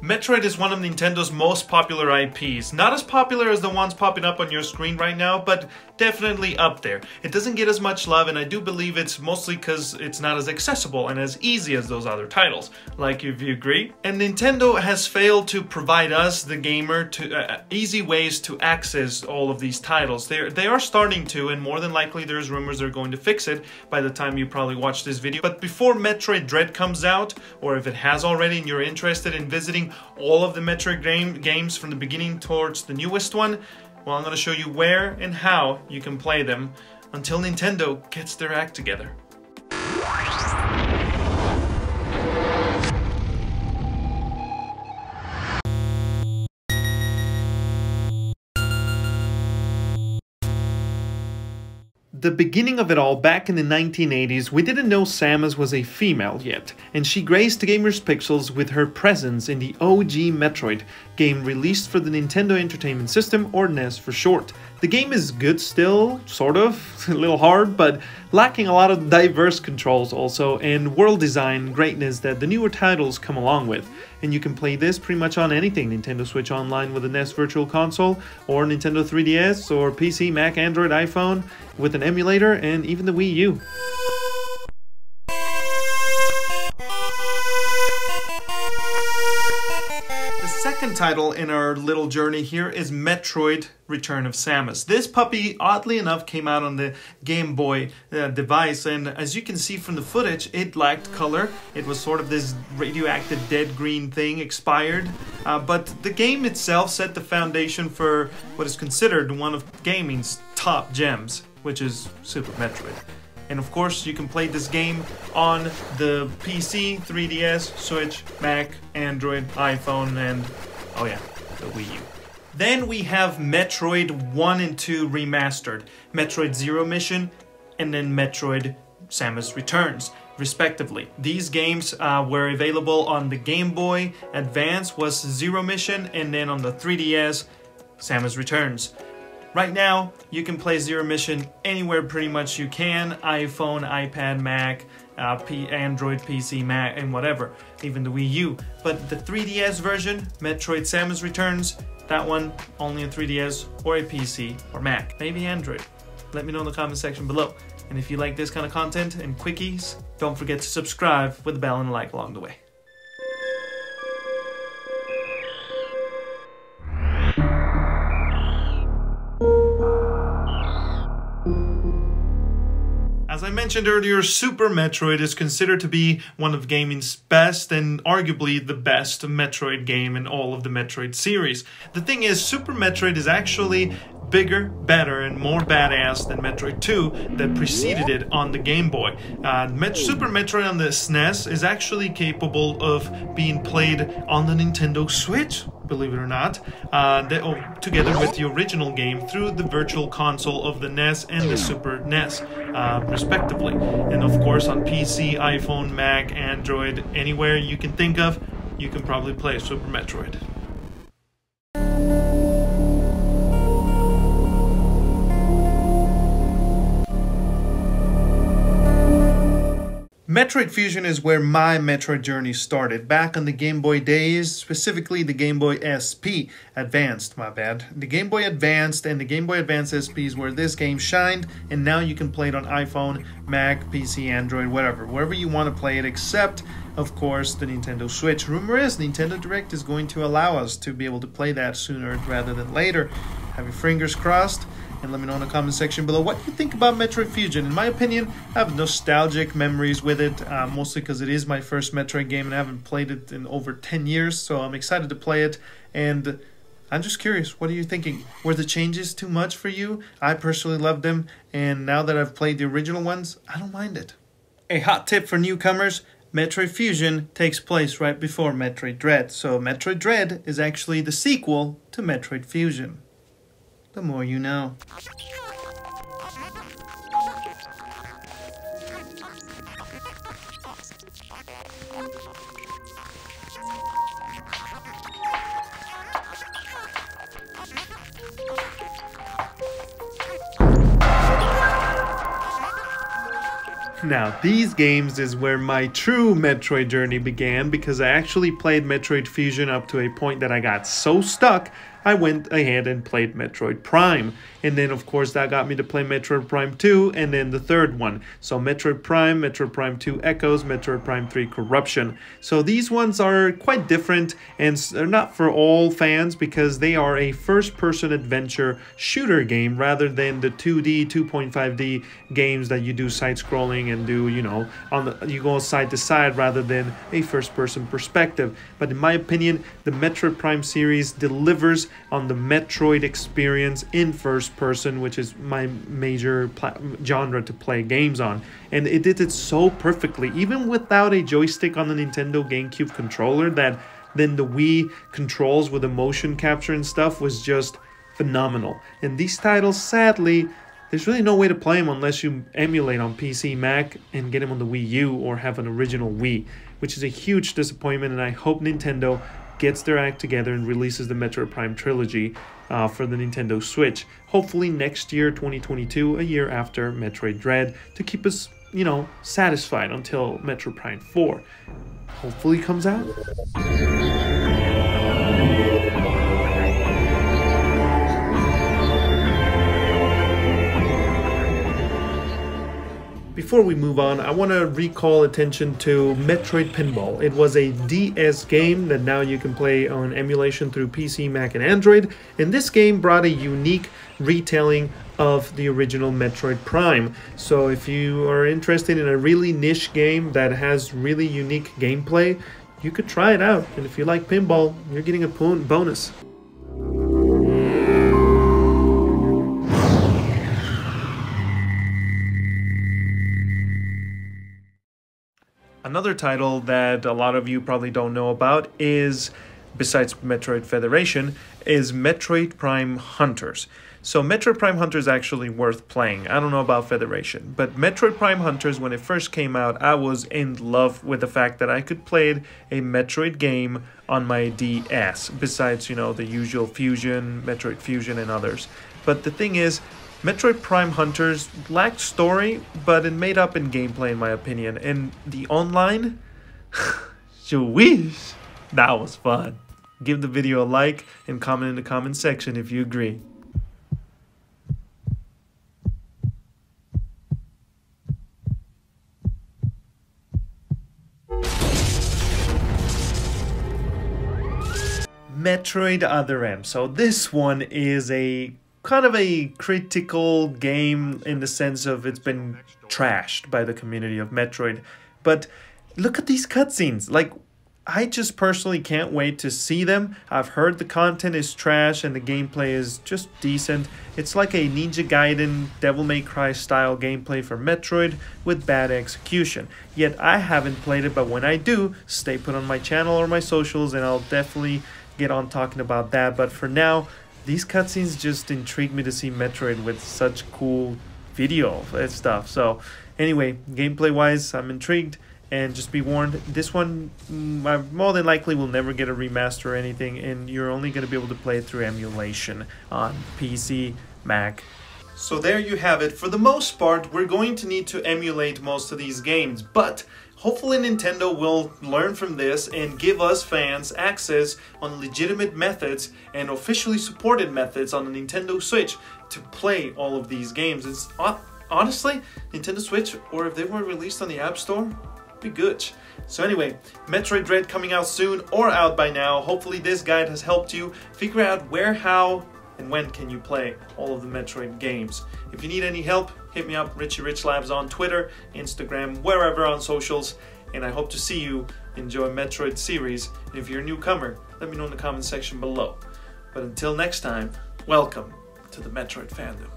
Metroid is one of Nintendo's most popular IPs. Not as popular as the ones popping up on your screen right now, but definitely up there. It doesn't get as much love, and I do believe it's mostly because it's not as accessible and as easy as those other titles. Like, if you agree? And Nintendo has failed to provide us, the gamer, to easy ways to access all of these titles. They are starting to, and more than likely there's rumors they're going to fix it by the time you probably watch this video. But before Metroid Dread comes out, or if it has already and you're interested in visiting all of the Metroid games from the beginning towards the newest one, well, I'm going to show you where and how you can play them until Nintendo gets their act together. The beginning of it all, back in the 1980s, we didn't know Samus was a female yet, and she graced gamers' pixels with her presence in the OG Metroid game released for the Nintendo Entertainment System, or NES for short. The game is good still, sort of, a little hard, but lacking a lot of diverse controls also, and world design greatness that the newer titles come along with. And you can play this pretty much on anything: Nintendo Switch Online with a NES Virtual Console, or Nintendo 3DS, or PC, Mac, Android, iPhone, with an emulator, and even the Wii U. The second title in our little journey here is Metroid Return of Samus. This puppy, oddly enough, came out on the Game Boy device, and as you can see from the footage, it lacked color. It was sort of this radioactive dead green thing, expired. But the game itself set the foundation for what is considered one of gaming's top gems, which is Super Metroid. And of course, you can play this game on the PC, 3DS, Switch, Mac, Android, iPhone, and, oh yeah, the Wii U. Then we have Metroid 1 and 2 remastered, Metroid Zero Mission, and then Metroid Samus Returns, respectively. These games were available on the Game Boy Advance was Zero Mission, and then on the 3DS, Samus Returns. Right now, you can play Zero Mission anywhere pretty much you can: iPhone, iPad, Mac, Android, PC, Mac, and whatever, even the Wii U. But the 3DS version, Metroid Samus Returns, that one only on 3DS or a PC or Mac, maybe Android. Let me know in the comment section below. And if you like this kind of content and quickies, don't forget to subscribe with a bell and a like along the way. As I mentioned earlier, Super Metroid is considered to be one of gaming's best and arguably the best Metroid game in all of the Metroid series. The thing is, Super Metroid is actually bigger, better, and more badass than Metroid 2 that preceded it on the Game Boy. Super Metroid on the SNES is actually capable of being played on the Nintendo Switch, believe it or not, together with the original game through the Virtual Console of the NES and the Super NES, respectively. And of course on PC, iPhone, Mac, Android, anywhere you can think of, you can probably play Super Metroid. Metroid Fusion is where my Metroid journey started, back on the Game Boy days, specifically the Game Boy SP Advanced, my bad. The Game Boy Advanced and the Game Boy Advance SP is where this game shined, and now you can play it on iPhone, Mac, PC, Android, whatever, wherever you want to play it, except, of course, the Nintendo Switch. Rumor is Nintendo Direct is going to allow us to be able to play that sooner rather than later. Have your fingers crossed. And let me know in the comment section below what you think about Metroid Fusion. In my opinion, I have nostalgic memories with it, mostly because it is my first Metroid game and I haven't played it in over 10 years, so I'm excited to play it. And I'm just curious, what are you thinking? Were the changes too much for you? I personally loved them, and now that I've played the original ones, I don't mind it. A hot tip for newcomers: Metroid Fusion takes place right before Metroid Dread, so Metroid Dread is actually the sequel to Metroid Fusion. The more you know. Now, these games is where my true Metroid journey began, because I actually played Metroid Fusion up to a point that I got so stuck, I went ahead and played Metroid Prime. And then, of course, that got me to play Metroid Prime 2, and then the third one. So Metroid Prime 2 Echoes, Metroid Prime 3 Corruption. So these ones are quite different, and they're not for all fans, because they are a first-person adventure shooter game rather than the 2D, 2.5D games that you do side-scrolling and do, you know, you go side to side rather than a first-person perspective. But in my opinion, the Metroid Prime series delivers on the Metroid experience in first person, which is my major genre to play games on, and it did it so perfectly, even without a joystick on the Nintendo GameCube controller, that then the Wii controls with the motion capture and stuff was just phenomenal. And these titles, sadly, there's really no way to play them unless you emulate on PC, Mac, and get them on the Wii U or have an original Wii, which is a huge disappointment, and I hope Nintendo gets their act together and releases the Metroid Prime Trilogy for the Nintendo Switch. Hopefully next year, 2022, a year after Metroid Dread, to keep us, you know, satisfied until Metroid Prime 4 hopefully comes out. Before we move on, I want to recall attention to Metroid Pinball. It was a DS game that now you can play on emulation through PC, Mac, and Android. And this game brought a unique retelling of the original Metroid Prime. So if you are interested in a really niche game that has really unique gameplay, you could try it out. And if you like pinball, you're getting a bonus. Another title that a lot of you probably don't know about is, besides Metroid Federation, is Metroid Prime Hunters. So Metroid Prime Hunters is actually worth playing. I don't know about Federation, but Metroid Prime Hunters, when it first came out, I was in love with the fact that I could play a Metroid game on my DS, besides, you know, the usual Fusion, Metroid Fusion, and others. But the thing is, Metroid Prime Hunters lacked story, but it made up in gameplay, in my opinion. And the online, jeez, that was fun. Give the video a like and comment in the comment section if you agree. Metroid Other M. So this one is a kind of a critical game in the sense of it's been trashed by the community of Metroid. But look at these cutscenes. Like, I just personally can't wait to see them. I've heard the content is trash and the gameplay is just decent. It's like a Ninja Gaiden, Devil May Cry style gameplay for Metroid with bad execution. Yet I haven't played it, but when I do, stay put on my channel or my socials and I'll definitely get on talking about that. But for now, these cutscenes just intrigue me to see Metroid with such cool video and stuff. So anyway, gameplay wise, I'm intrigued, and just be warned, this one more than likely will never get a remaster or anything, and you're only going to be able to play it through emulation on PC, Mac. So there you have it. For the most part, we're going to need to emulate most of these games, but hopefully Nintendo will learn from this and give us fans access on legitimate methods and officially supported methods on the Nintendo Switch to play all of these games. It's honestly, Nintendo Switch, or if they were released on the App Store, be good. So anyway, Metroid Dread coming out soon or out by now. Hopefully this guide has helped you figure out where, how, and when can you play all of the Metroid games. If you need any help, hit me up, Richie Rich Labs on Twitter, Instagram, wherever on socials, and I hope to see you enjoy Metroid series. And if you're a newcomer, let me know in the comment section below. But until next time, welcome to the Metroid fandom.